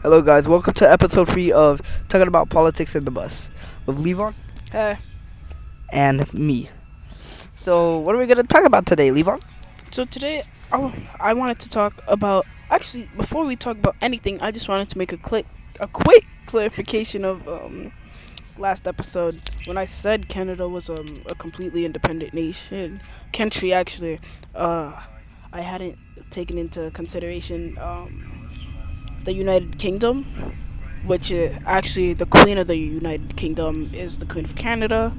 Hello, guys. Welcome to episode 3 of Talking About Politics in the Bus with Levon Hey, and me. So, what are we going to talk about today, Levon? so today I wanted to talk about. Actually, before we talk about anything, I just wanted to make a quick clarification of last episode when I said Canada was a completely independent country. Actually, I hadn't taken into consideration the United Kingdom, which actually the Queen of the United Kingdom is the Queen of Canada.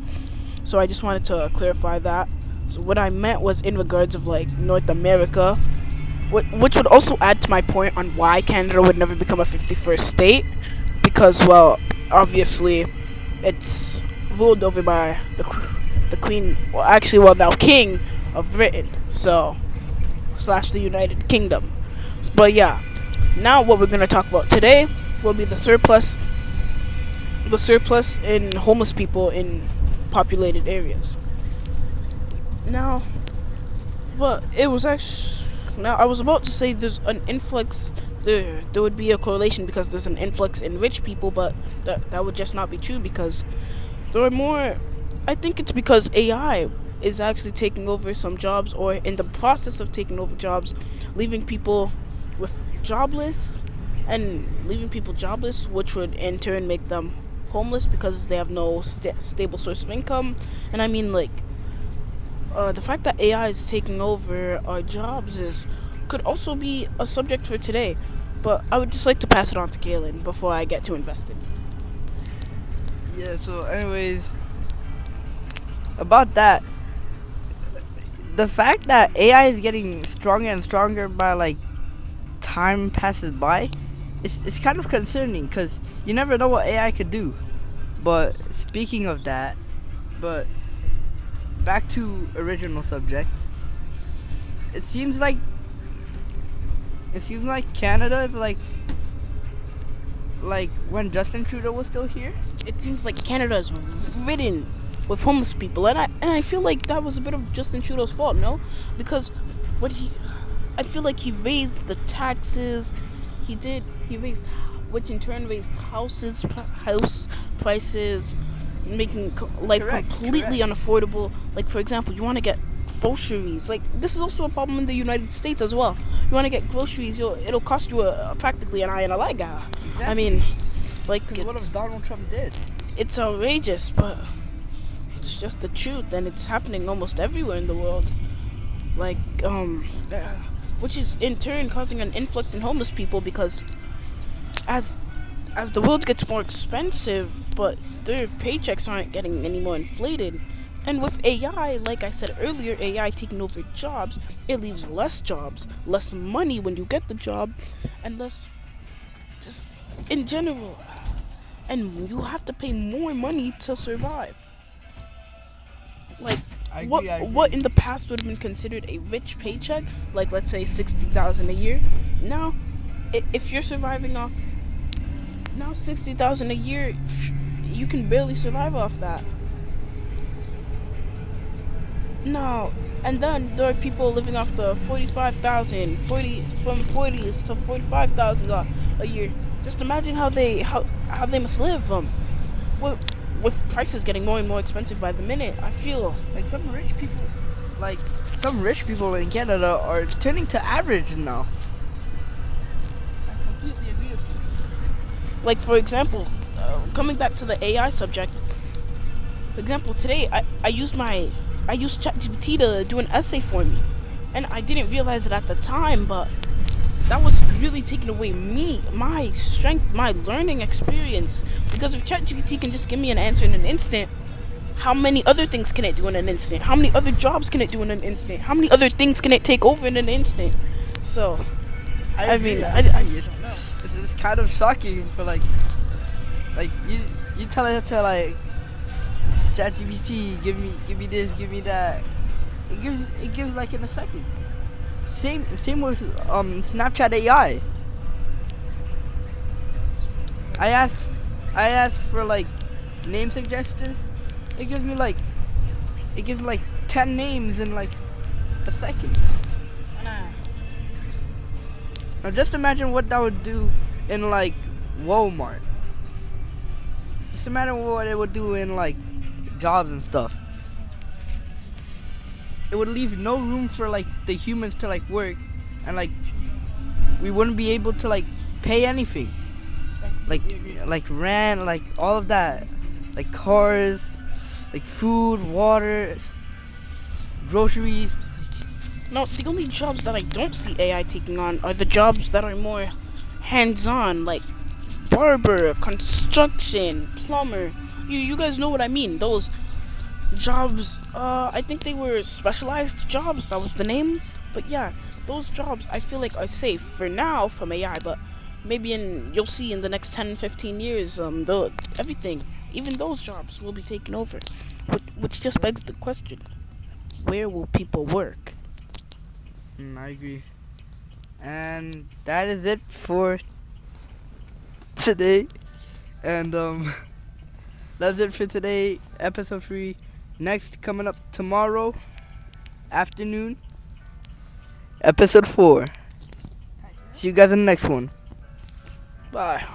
So I just wanted to clarify that. So what I meant was in regards of like North America, which would also add to my point on why Canada would never become a 51st state, because well, obviously, it's ruled over by the Queen, well actually, well now King of Britain, so slash the United Kingdom. But yeah, now what we're gonna talk about today will be the surplus in homeless people in populated areas. Now, but it was actually now I was about to say there's an influx. There would be a correlation because there's an influx in rich people, but that would just not be true because there are more. I think it's because AI is actually taking over some jobs, or in the process of taking over jobs, leaving people with jobless, and leaving people jobless, which would in turn make them homeless because they have no stable source of income. And I mean, like, the fact that AI is taking over our jobs is could also be a subject for today. But I would just like to pass it on to Galen before I get too invested. Yeah, so, anyways, about that, the fact that AI is getting stronger and stronger by like time passes by, it's kind of concerning because you never know what AI could do. But speaking of that, but back to original subject. It seems like Canada is like when Justin Trudeau was still here. It seems like Canada is ridden with homeless people, and I feel like that was a bit of Justin Trudeau's fault, no? Because I feel like he raised the taxes. He raised, which in turn raised house prices, making life completely unaffordable. Like, for example, you want to get groceries. Like, this is also a problem in the United States as well. You want to get groceries, it'll cost you practically an eye and a leg. Exactly. I mean, like, What if Donald Trump did? it's outrageous, but it's just the truth, and it's happening almost everywhere in the world. Like, which is in turn causing an influx in homeless people because as the world gets more expensive, but their paychecks aren't getting any more inflated. And with AI, like I said earlier, AI taking over jobs, it leaves less jobs, less money when you get the job, and less just in general. And you have to pay more money to survive. Like, I agree. what in the past would have been considered a rich paycheck, like let's say 60,000 a year, now if you're surviving off now 60,000 a year, you can barely survive off that. No, and then there are people living off the 45,000, from 40s to 45,000 a year. Just imagine how they must live. With prices getting more and more expensive by the minute, I feel Like some rich people in Canada are turning to average now. I completely agree with you. Like, for example, coming back to the AI subject. For example, today I used ChatGPT to do an essay for me, and I didn't realize it at the time, but that was really taking away my strength, my learning experience. Because if ChatGPT can just give me an answer in an instant, how many other things can it do in an instant? How many other jobs can it do in an instant? How many other things can it take over in an instant? So, I mean, I don't know. It's kind of shocking for like you tell it to like ChatGPT, give me this, give me that. It gives like in a second. Same with Snapchat AI. I ask for like name suggestions. It gives like 10 names in like a second. Now just imagine what that would do in like Walmart. Just imagine what it would do in like jobs and stuff. It would leave no room for like the humans to like work, and like we wouldn't be able to like pay anything, like rent, like all of that, like cars, like food, water, groceries. No, the only jobs that I don't see AI taking on are the jobs that are more hands-on, like barber, construction, plumber. You guys know what I mean? Those jobs. I think they were specialized jobs. That was the name. But yeah, those jobs I feel like are safe for now from AI. But maybe you'll see in the next 10, 15 years, everything, even those jobs will be taken over. Which just begs the question: where will people work? I agree. And that is it for today. And that's it for today, episode 3. Next, coming up tomorrow afternoon, episode 4. See you guys in the next one. Bye.